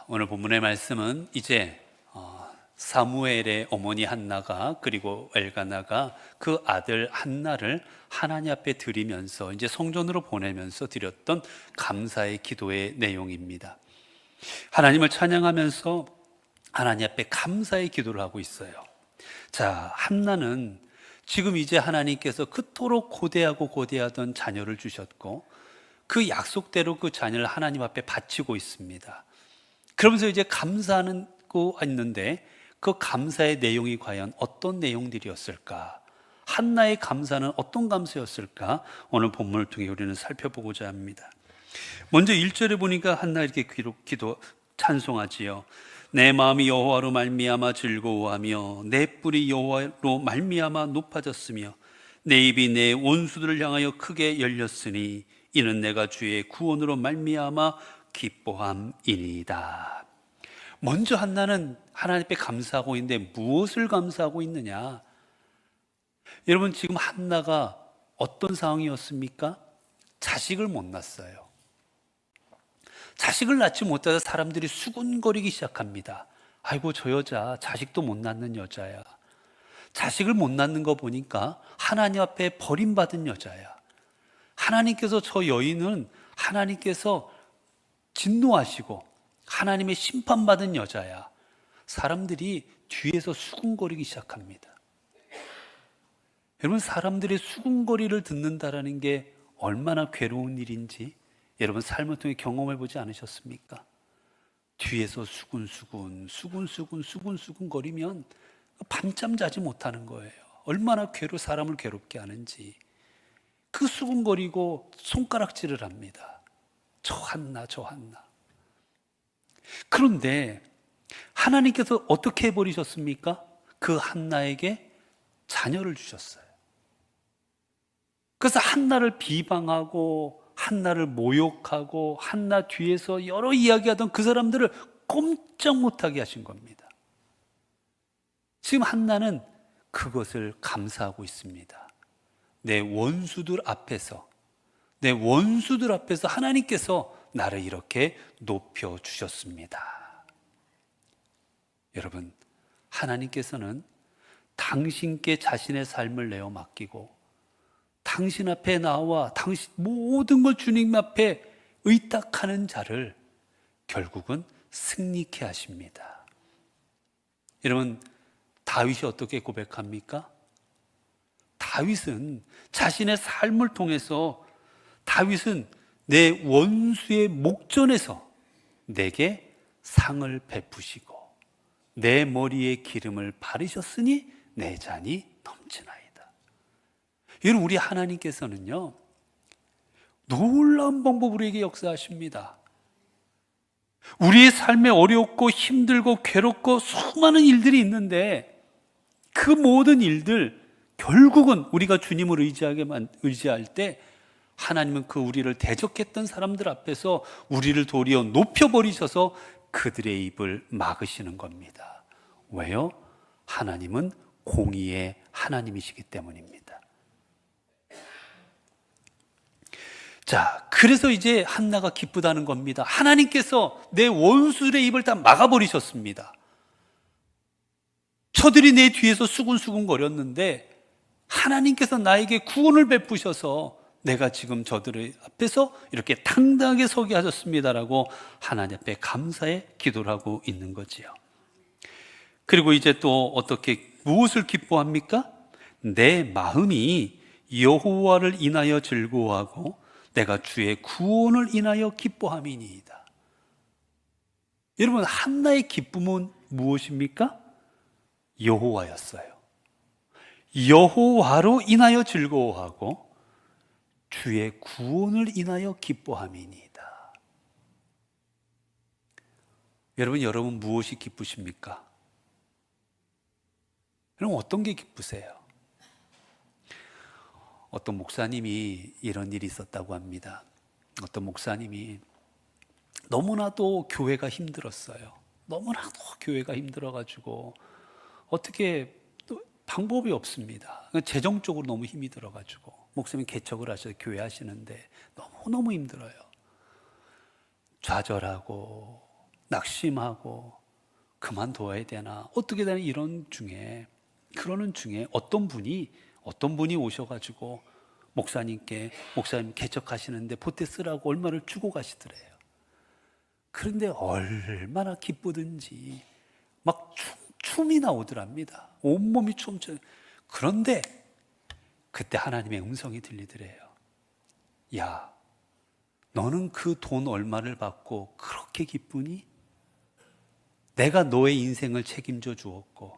오늘 본문의 말씀은 이제 사무엘의 어머니 한나가 그리고 엘가나가 그 아들 한나를 하나님 앞에 드리면서 이제 성전으로 보내면서 드렸던 감사의 기도의 내용입니다. 하나님을 찬양하면서 하나님 앞에 감사의 기도를 하고 있어요. 자, 한나는 지금 이제 하나님께서 그토록 고대하고 고대하던 자녀를 주셨고 그 약속대로 그 자녀를 하나님 앞에 바치고 있습니다. 그러면서 이제 감사하고 있는데 그 감사의 내용이 과연 어떤 내용들이었을까? 한나의 감사는 어떤 감사였을까? 오늘 본문을 통해 우리는 살펴보고자 합니다. 먼저 1절에 보니까 한나 이렇게 기도 찬송하지요. 내 마음이 여호와로 말미암아 즐거워하며 내 뿔이 여호와로 말미암아 높아졌으며 내 입이 내 원수들을 향하여 크게 열렸으니 이는 내가 주의 구원으로 말미암아 기뻐함이니이다. 먼저 한나는 하나님 앞에 감사하고 있는데 무엇을 감사하고 있느냐? 여러분, 지금 한나가 어떤 상황이었습니까? 자식을 못 낳았어요. 자식을 낳지 못해서 사람들이 수군거리기 시작합니다. 아이고, 저 여자 자식도 못 낳는 여자야. 자식을 못 낳는 거 보니까 하나님 앞에 버림받은 여자야. 하나님께서 저 여인은 하나님께서 진노하시고 하나님의 심판받은 여자야. 사람들이 뒤에서 수군거리기 시작합니다. 여러분, 사람들의 수군거리를 듣는다라는 게 얼마나 괴로운 일인지 여러분 삶을 통해 경험해 보지 않으셨습니까? 뒤에서 수군수군 거리면 밤잠 자지 못하는 거예요. 얼마나 사람을 괴롭게 하는지. 그 수군거리고 손가락질을 합니다. 저 한나. 그런데 하나님께서 어떻게 해버리셨습니까? 그 한나에게 자녀를 주셨어요. 그래서 한나를 비방하고 한나를 모욕하고 한나 뒤에서 여러 이야기하던 그 사람들을 꼼짝 못하게 하신 겁니다. 지금 한나는 그것을 감사하고 있습니다. 내 원수들 앞에서 하나님께서 나를 이렇게 높여주셨습니다. 여러분, 하나님께서는 당신께 자신의 삶을 내어 맡기고 당신 앞에 나와 당신 모든 걸 주님 앞에 의탁하는 자를 결국은 승리케 하십니다. 여러분, 다윗이 어떻게 고백합니까? 다윗은 자신의 삶을 통해서 다윗은 내 원수의 목전에서 내게 상을 베푸시고 내 머리에 기름을 바르셨으니 내 잔이 넘치나이다. 여러분, 우리 하나님께서는요 놀라운 방법으로 우리에게 역사하십니다. 우리의 삶에 어렵고 힘들고 괴롭고 수많은 일들이 있는데 그 모든 일들 결국은 우리가 주님을 의지할 때 하나님은 그 우리를 대적했던 사람들 앞에서 우리를 도리어 높여버리셔서 그들의 입을 막으시는 겁니다. 왜요? 하나님은 공의의 하나님이시기 때문입니다. 자, 그래서 이제 한나가 기쁘다는 겁니다. 하나님께서 내 원수들의 입을 다 막아버리셨습니다. 저들이 내 뒤에서 수군수군 거렸는데 하나님께서 나에게 구원을 베푸셔서 내가 지금 저들의 앞에서 이렇게 당당하게 서게 하셨습니다라고 하나님 앞에 감사의 기도를 하고 있는 거지요. 그리고 이제 또 어떻게 무엇을 기뻐합니까? 내 마음이 여호와를 인하여 즐거워하고 내가 주의 구원을 인하여 기뻐함이니이다. 여러분, 한나의 기쁨은 무엇입니까? 여호와였어요. 여호와로 인하여 즐거워하고 주의 구원을 인하여 기뻐함이니이다. 여러분 무엇이 기쁘십니까? 여러분, 어떤 게 기쁘세요? 어떤 목사님이 이런 일이 있었다고 합니다. 어떤 목사님이 너무나도 교회가 힘들었어요. 너무나도 교회가 힘들어가지고 어떻게 방법이 없습니다. 재정적으로 너무 힘이 들어가지고 목사님 개척을 하셔서 교회 하시는데 너무너무 힘들어요. 좌절하고 낙심하고 그만둬야 되나 어떻게 되나 그러는 중에 어떤 분이 오셔가지고 목사님 개척하시는데 보태 쓰라고 얼마를 주고 가시더래요. 그런데 얼마나 기쁘든지 막 춤이 나오더랍니다. 온몸이 춤춰. 그런데 그때 하나님의 음성이 들리더래요. 야, 너는 그 돈 얼마를 받고 그렇게 기쁘니? 내가 너의 인생을 책임져 주었고,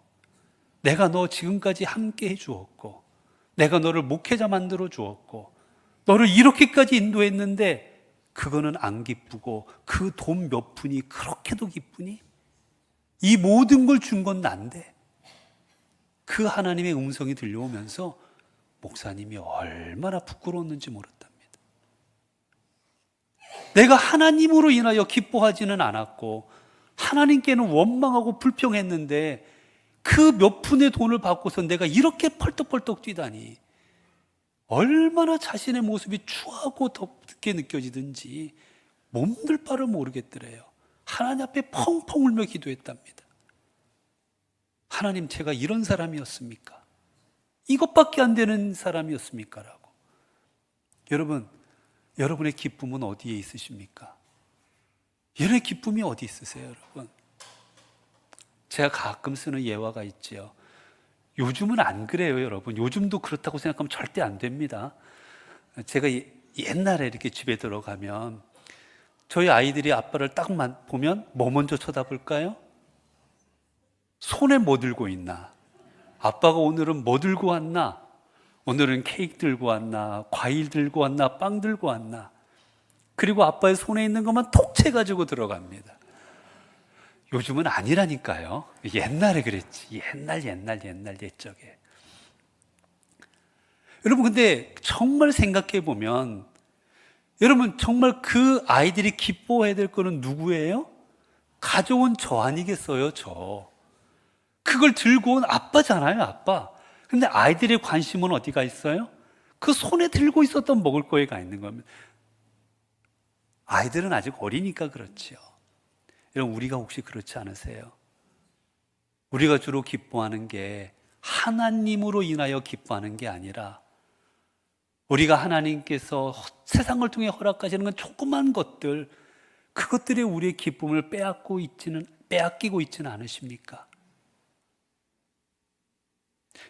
내가 너 지금까지 함께 해 주었고, 내가 너를 목회자 만들어 주었고, 너를 이렇게까지 인도했는데 그거는 안 기쁘고 그 돈 몇 푼이 그렇게도 기쁘니? 이 모든 걸 준 건 난데. 그 하나님의 음성이 들려오면서 목사님이 얼마나 부끄러웠는지 모른답니다. 내가 하나님으로 인하여 기뻐하지는 않았고 하나님께는 원망하고 불평했는데 그 몇 푼의 돈을 받고서 내가 이렇게 펄떡펄떡 뛰다니 얼마나 자신의 모습이 추하고 덥게 느껴지든지 몸둘 바를 모르겠더래요. 하나님 앞에 펑펑 울며 기도했답니다. 하나님, 제가 이런 사람이었습니까? 이것밖에 안 되는 사람이었습니까? 라고. 여러분, 여러분의 기쁨은 어디에 있으십니까? 여러분의 기쁨이 어디 있으세요, 여러분? 제가 가끔 쓰는 예화가 있지요. 요즘은 안 그래요, 여러분. 요즘도 그렇다고 생각하면 절대 안 됩니다. 제가 옛날에 이렇게 집에 들어가면 저희 아이들이 아빠를 딱 보면 뭐 먼저 쳐다볼까요? 손에 뭐 들고 있나? 아빠가 오늘은 뭐 들고 왔나? 오늘은 케이크 들고 왔나? 과일 들고 왔나? 빵 들고 왔나? 그리고 아빠의 손에 있는 것만 톡 채가지고 들어갑니다. 요즘은 아니라니까요. 옛날에 그랬지. 옛날 옛적에. 여러분, 근데 정말 생각해 보면 여러분, 정말 그 아이들이 기뻐해야 될 거는 누구예요? 가져온 저 아니겠어요, 저. 그걸 들고 온 아빠잖아요, 아빠. 근데 아이들의 관심은 어디가 있어요? 그 손에 들고 있었던 먹을 거에가 있는 겁니다. 아이들은 아직 어리니까 그렇지요. 여러분, 우리가 혹시 그렇지 않으세요? 우리가 주로 기뻐하는 게 하나님으로 인하여 기뻐하는 게 아니라 우리가 하나님께서 세상을 통해 허락하시는 건 조그만 것들, 그것들이 우리의 기쁨을 빼앗기고 있지는 않으십니까?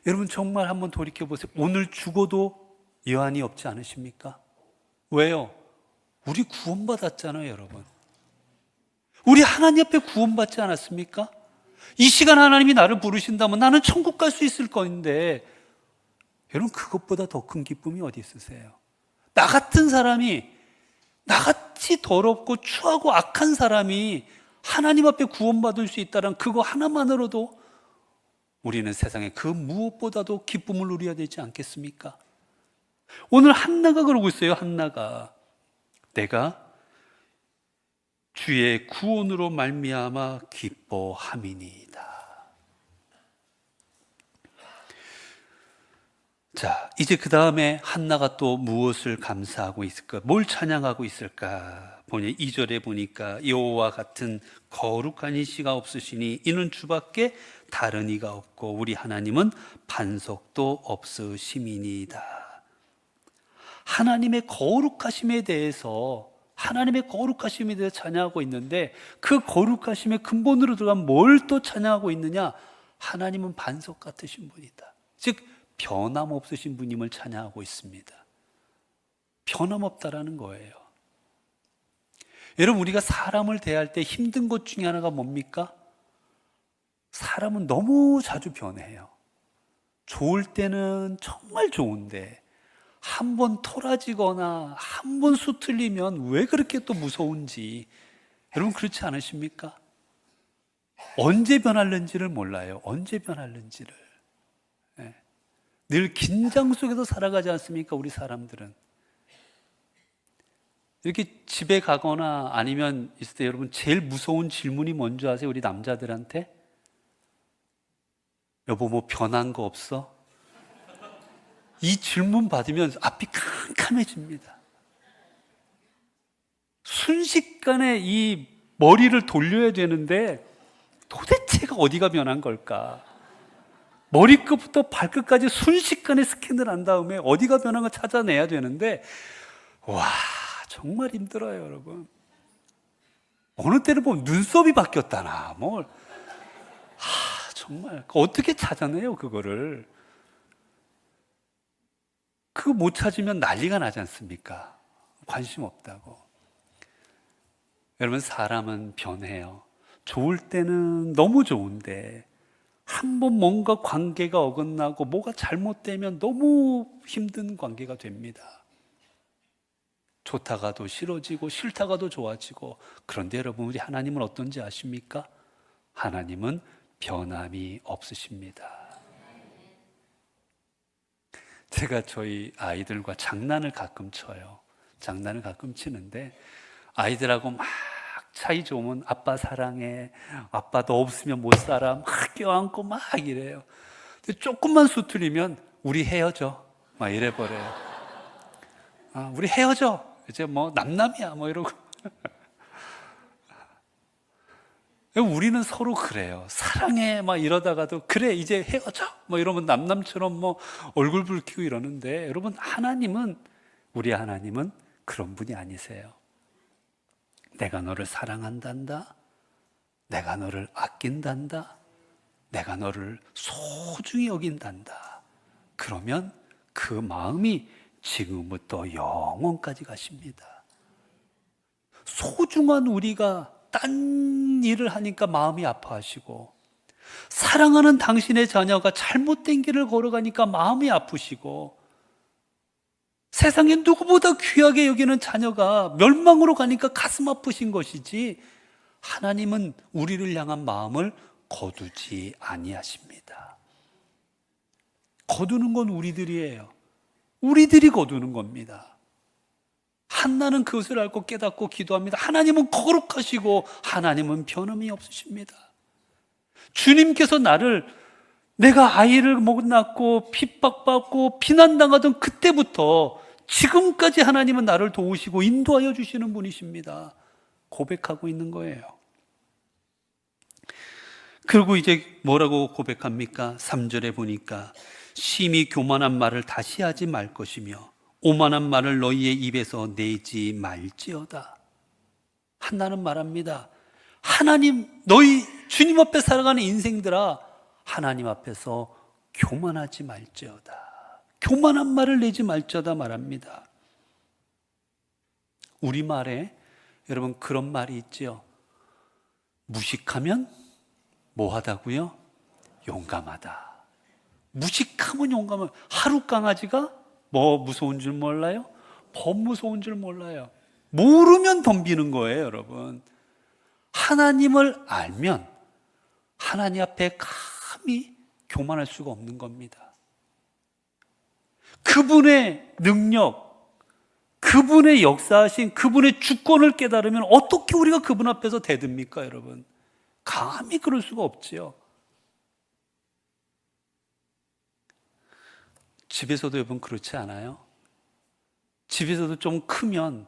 여러분, 정말 한번 돌이켜보세요. 오늘 죽어도 여한이 없지 않으십니까? 왜요? 우리 구원받았잖아요, 여러분. 우리 하나님 앞에 구원받지 않았습니까? 이 시간 하나님이 나를 부르신다면 나는 천국 갈 수 있을 건데, 여러분, 그것보다 더 큰 기쁨이 어디 있으세요? 나 같은 사람이, 나같이 더럽고 추하고 악한 사람이 하나님 앞에 구원받을 수 있다는 그거 하나만으로도 우리는 세상에 그 무엇보다도 기쁨을 누려야 되지 않겠습니까? 오늘 한나가 그러고 있어요. 한나가 내가 주의 구원으로 말미암아 기뻐함이니이다. 자, 이제 그 다음에 한나가 또 무엇을 감사하고 있을까? 뭘 찬양하고 있을까? 보니 2절에 보니까 여호와 같은 거룩한 이시가 없으시니 이는 주밖에 다른 이가 없고 우리 하나님은 반석도 없으심이니이다. 하나님의 거룩하심에 대해서 찬양하고 있는데 그 거룩하심의 근본으로 들어가면 뭘 또 찬양하고 있느냐? 하나님은 반석 같으신 분이다. 즉 변함없으신 분임을 찬양하고 있습니다. 변함없다라는 거예요. 여러분, 우리가 사람을 대할 때 힘든 것 중에 하나가 뭡니까? 사람은 너무 자주 변해요. 좋을 때는 정말 좋은데 한 번 토라지거나 한 번 수틀리면 왜 그렇게 또 무서운지, 여러분 그렇지 않으십니까? 언제 변할는지를 몰라요. 언제 변할는지를. 네. 늘 긴장 속에서 살아가지 않습니까? 우리 사람들은. 이렇게 집에 가거나 아니면 있을 때 여러분 제일 무서운 질문이 뭔지 아세요? 우리 남자들한테? 여보, 뭐 변한 거 없어? 이 질문 받으면 앞이 캄캄해집니다. 순식간에 이 머리를 돌려야 되는데 도대체가 어디가 변한 걸까? 머리끝부터 발끝까지 순식간에 스캔을 한 다음에 어디가 변한 걸 찾아내야 되는데, 와, 정말 힘들어요, 여러분. 어느 때는 보면 눈썹이 바뀌었다나, 정말 어떻게 찾아내요, 그거를? 그거 못 찾으면 난리가 나지 않습니까? 관심 없다고. 여러분, 사람은 변해요. 좋을 때는 너무 좋은데 한번 뭔가 관계가 어긋나고 뭐가 잘못되면 너무 힘든 관계가 됩니다. 좋다가도 싫어지고 싫다가도 좋아지고. 그런데 여러분, 우리 하나님은 어떤지 아십니까? 하나님은 변함이 없으십니다. 제가 저희 아이들과 장난을 가끔 쳐요. 장난을 가끔 치는데 아이들하고 막 사이 좋으면 아빠 사랑해, 아빠 너 없으면 못 살아, 막 껴안고 막 이래요. 근데 조금만 수틀리면 우리 헤어져, 막 이래버려요. 우리 헤어져, 이제 남남이야, 이러고. 우리는 서로 그래요. 사랑해, 막 이러다가도 그래, 이제 헤어져, 이러면 남남처럼 얼굴 붉히고 이러는데, 여러분, 우리 하나님은 그런 분이 아니세요. 내가 너를 사랑한단다, 내가 너를 아낀단다, 내가 너를 소중히 여긴단다. 그러면 그 마음이 지금부터 영원까지 가십니다. 소중한 우리가 딴 일을 하니까 마음이 아파하시고, 사랑하는 당신의 자녀가 잘못된 길을 걸어가니까 마음이 아프시고, 세상에 누구보다 귀하게 여기는 자녀가 멸망으로 가니까 가슴 아프신 것이지, 하나님은 우리를 향한 마음을 거두지 아니하십니다. 거두는 건 우리들이에요. 우리들이 거두는 겁니다. 한나는 그것을 알고 깨닫고 기도합니다. 하나님은 거룩하시고 하나님은 변함이 없으십니다. 주님께서 내가 아이를 못 낳고 핍박받고 비난당하던 그때부터 지금까지 하나님은 나를 도우시고 인도하여 주시는 분이십니다. 고백하고 있는 거예요. 그리고 이제 뭐라고 고백합니까? 3절에 보니까 심히 교만한 말을 다시 하지 말 것이며 오만한 말을 너희의 입에서 내지 말지어다. 한나는 말합니다. 하나님, 너희 주님 앞에 살아가는 인생들아, 하나님 앞에서 교만하지 말지어다. 교만한 말을 내지 말지어다 말합니다. 우리말에 여러분 그런 말이 있죠. 무식하면 뭐하다고요? 용감하다. 무식하면 용감한. 하루 강아지가 무서운 줄 몰라요? 법 무서운 줄 몰라요. 모르면 덤비는 거예요, 여러분. 하나님을 알면 하나님 앞에 감히 교만할 수가 없는 겁니다. 그분의 능력, 그분의 역사하신 그분의 주권을 깨달으면 어떻게 우리가 그분 앞에서 대듭니까, 여러분? 감히 그럴 수가 없지요. 집에서도 여러분 그렇지 않아요? 집에서도 좀 크면,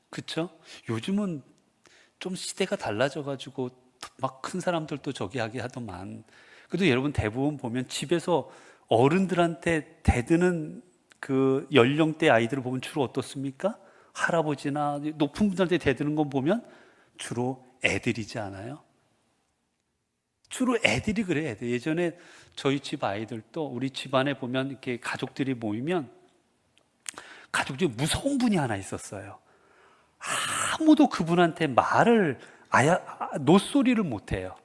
그렇죠? 요즘은 좀 시대가 달라져가지고 막 큰 사람들도 저기 하게 하더만, 그래도 여러분 대부분 보면 집에서 어른들한테 대드는 그 연령대 아이들을 보면 주로 어떻습니까? 할아버지나 높은 분들한테 대드는 거 보면 주로 애들이지 않아요? 주로 애들이 그래, 애들. 예전에 저희 집 아이들도 우리 집안에 보면 이렇게 가족들이 모이면 가족 중에 무서운 분이 하나 있었어요. 아무도 그분한테 노소리를 못해요.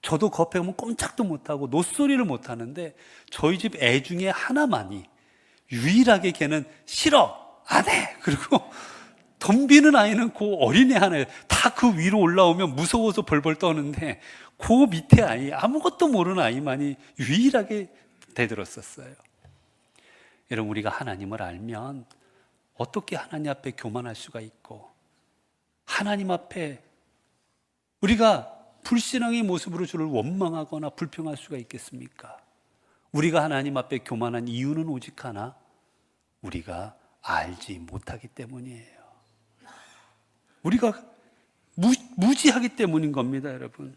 저도 그 앞에 가면 꼼짝도 못하고 노소리를 못하는데 저희 집 애 중에 하나만이 유일하게 걔는 싫어, 안 해. 그리고 덤비는 아이는 그 어린애 하나예요. 다 그 위로 올라오면 무서워서 벌벌 떠는데 그 밑에 아이, 아무것도 모르는 아이만이 유일하게 대들었었어요. 여러분, 우리가 하나님을 알면 어떻게 하나님 앞에 교만할 수가 있고, 하나님 앞에 우리가 불신앙의 모습으로 주를 원망하거나 불평할 수가 있겠습니까? 우리가 하나님 앞에 교만한 이유는 오직 하나, 우리가 알지 못하기 때문이에요. 우리가 무지하기 때문인 겁니다, 여러분.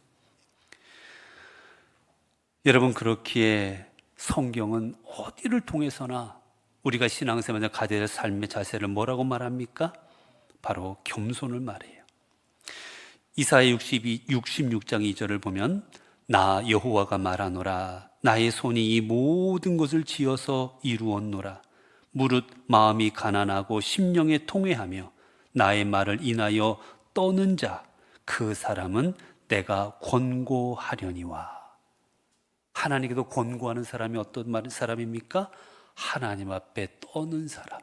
여러분, 그렇기에 성경은 어디를 통해서나 우리가 신앙생활에 가져야 할 삶의 자세를 뭐라고 말합니까? 바로 겸손을 말해요. 이사야 66장 2절을 보면 나 여호와가 말하노라 나의 손이 이 모든 것을 지어서 이루었노라 무릇 마음이 가난하고 심령에 통회하며 나의 말을 인하여 떠는 자 그 사람은 내가 권고하려니와. 하나님께도 권고하는 사람이 어떤 사람입니까? 하나님 앞에 떠는 사람.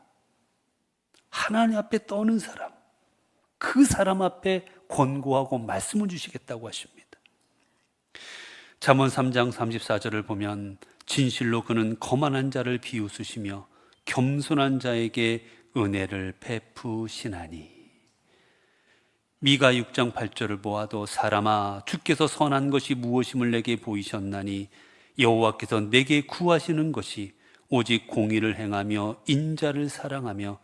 하나님 앞에 떠는 사람. 그 사람 앞에 권고하고 말씀을 주시겠다고 하십니다. 잠언 3장 34절을 보면 진실로 그는 거만한 자를 비웃으시며 겸손한 자에게 은혜를 베푸시나니. 미가 6장 8절을 보아도 사람아 주께서 선한 것이 무엇임을 내게 보이셨나니 여호와께서 내게 구하시는 것이 오직 공의를 행하며 인자를 사랑하며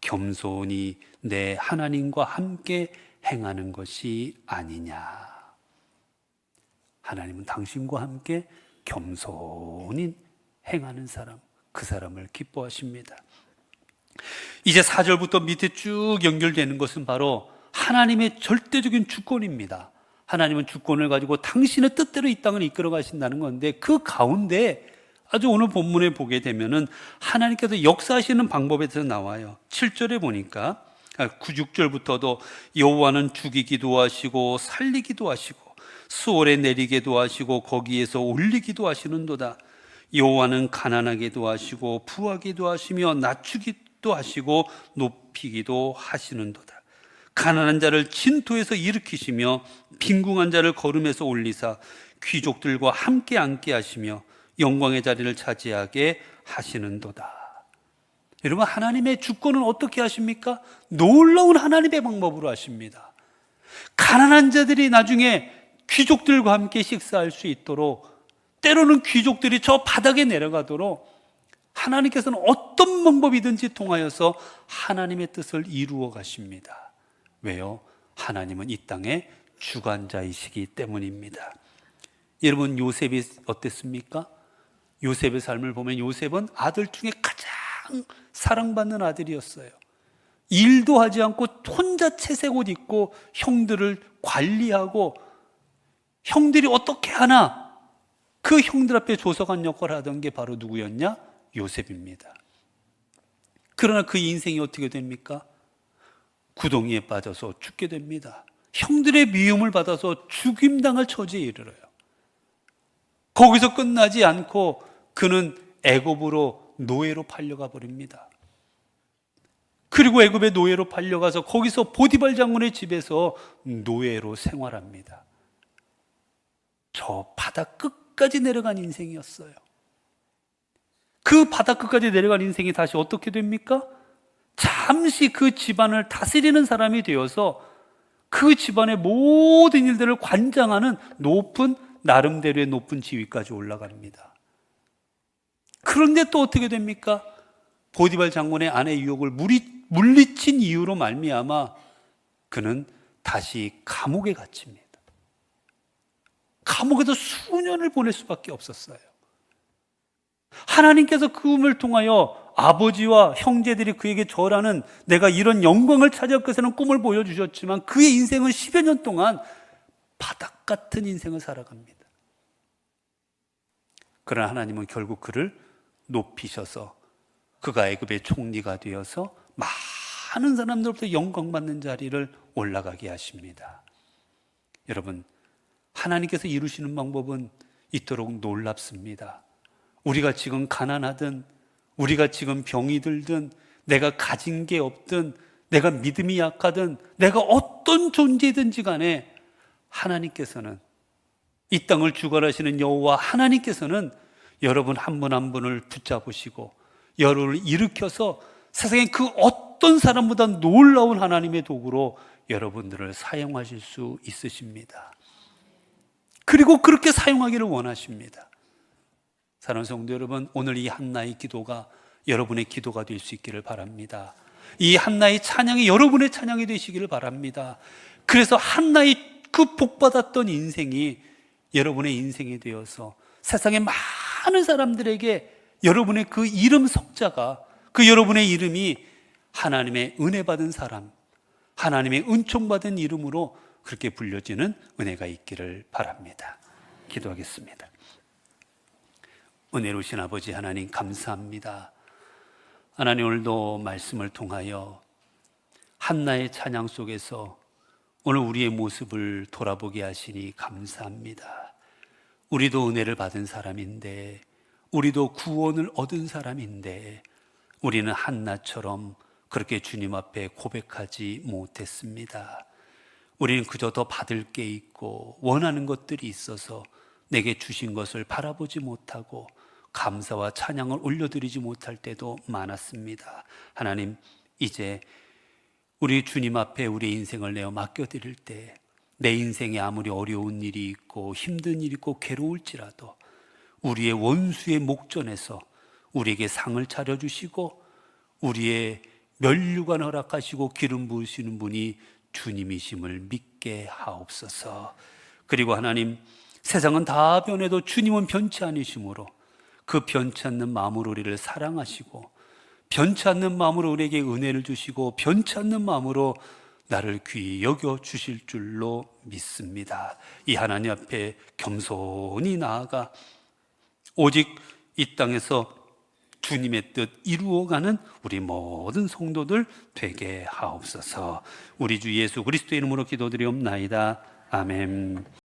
겸손히 내 하나님과 함께 행하는 것이 아니냐. 하나님은 당신과 함께 겸손히 행하는 사람, 그 사람을 기뻐하십니다. 이제 4절부터 밑에 쭉 연결되는 것은 바로 하나님의 절대적인 주권입니다. 하나님은 주권을 가지고 당신의 뜻대로 이 땅을 이끌어 가신다는 건데, 그 가운데 아주 오늘 본문에 보게 되면은 하나님께서 역사하시는 방법에 대해서 나와요. 7절에 보니까 6절부터도 여호와는 죽이기도 하시고 살리기도 하시고 수월에 내리게도 하시고 거기에서 올리기도 하시는도다. 여호와는 가난하게도 하시고 부하기도 하시며 낮추기도 하시고 높이기도 하시는도다. 가난한 자를 진토에서 일으키시며 빈궁한 자를 거름에서 올리사 귀족들과 함께 앉게 하시며 영광의 자리를 차지하게 하시는도다. 여러분, 하나님의 주권은 어떻게 하십니까? 놀라운 하나님의 방법으로 하십니다. 가난한 자들이 나중에 귀족들과 함께 식사할 수 있도록, 때로는 귀족들이 저 바닥에 내려가도록 하나님께서는 어떤 방법이든지 통하여서 하나님의 뜻을 이루어 가십니다. 왜요? 하나님은 이 땅의 주관자이시기 때문입니다. 여러분, 요셉이 어땠습니까? 요셉의 삶을 보면 요셉은 아들 중에 가장 사랑받는 아들이었어요. 일도 하지 않고 혼자 채색 옷 입고 형들을 관리하고, 형들이 어떻게 하나 그 형들 앞에 조석한 역할을 하던 게 바로 누구였냐? 요셉입니다. 그러나 그 인생이 어떻게 됩니까? 구덩이에 빠져서 죽게 됩니다. 형들의 미움을 받아서 죽임당할 처지에 이르러요. 거기서 끝나지 않고 그는 애굽으로 노예로 팔려가 버립니다. 그리고 애굽의 노예로 팔려가서 거기서 보디발 장군의 집에서 노예로 생활합니다. 저 바닥 끝까지 내려간 인생이었어요. 그 바닥 끝까지 내려간 인생이 다시 어떻게 됩니까? 잠시 그 집안을 다스리는 사람이 되어서 그 집안의 모든 일들을 관장하는 높은, 나름대로의 높은 지위까지 올라갑니다. 그런데 또 어떻게 됩니까? 보디발 장군의 아내 유혹을 물리친 이유로 말미암아 그는 다시 감옥에 갇힙니다. 감옥에서 수년을 보낼 수밖에 없었어요. 하나님께서 그 꿈을 통하여 아버지와 형제들이 그에게 절하는, 내가 이런 영광을 차지할 것이라는 꿈을 보여주셨지만 그의 인생은 10여 년 동안 바닥 같은 인생을 살아갑니다. 그러나 하나님은 결국 그를 높이셔서 그가 애굽의 총리가 되어서 많은 사람들로부터 영광받는 자리를 올라가게 하십니다. 여러분, 하나님께서 이루시는 방법은 이토록 놀랍습니다. 우리가 지금 가난하든, 우리가 지금 병이 들든, 내가 가진 게 없든, 내가 믿음이 약하든, 내가 어떤 존재든지 간에 하나님께서는, 이 땅을 주관하시는 여호와 하나님께서는 여러분 한 분 한 분을 붙잡으시고 여러분을 일으켜서 세상에 그 어떤 사람보다 놀라운 하나님의 도구로 여러분들을 사용하실 수 있으십니다. 그리고 그렇게 사용하기를 원하십니다. 사랑하는 성도 여러분, 오늘 이 한나의 기도가 여러분의 기도가 될 수 있기를 바랍니다. 이 한나의 찬양이 여러분의 찬양이 되시기를 바랍니다. 그래서 한나의 그 복받았던 인생이 여러분의 인생이 되어서 세상의 많은 사람들에게 여러분의 그 이름 석자가, 그 여러분의 이름이 하나님의 은혜 받은 사람, 하나님의 은총 받은 이름으로 그렇게 불려지는 은혜가 있기를 바랍니다. 기도하겠습니다. 은혜로우신 아버지 하나님, 감사합니다. 하나님, 오늘도 말씀을 통하여 한나의 찬양 속에서 오늘 우리의 모습을 돌아보게 하시니 감사합니다. 우리도 은혜를 받은 사람인데, 우리도 구원을 얻은 사람인데, 우리는 한나처럼 그렇게 주님 앞에 고백하지 못했습니다. 우리는 그저 더 받을 게 있고 원하는 것들이 있어서 내게 주신 것을 바라보지 못하고 감사와 찬양을 올려드리지 못할 때도 많았습니다. 하나님, 이제 우리 주님 앞에 우리 인생을 내어 맡겨드릴 때 내 인생에 아무리 어려운 일이 있고 힘든 일이 있고 괴로울지라도 우리의 원수의 목전에서 우리에게 상을 차려주시고 우리의 면류관 허락하시고 기름 부으시는 분이 주님이심을 믿게 하옵소서. 그리고 하나님, 세상은 다 변해도 주님은 변치 않으시므로 그 변치 않는 마음으로 우리를 사랑하시고 변치 않는 마음으로 우리에게 은혜를 주시고 변치 않는 마음으로 나를 귀히 여겨 주실 줄로 믿습니다. 이 하나님 앞에 겸손히 나아가 오직 이 땅에서 주님의 뜻 이루어가는 우리 모든 성도들 되게 하옵소서. 우리 주 예수 그리스도의 이름으로 기도드리옵나이다. 아멘.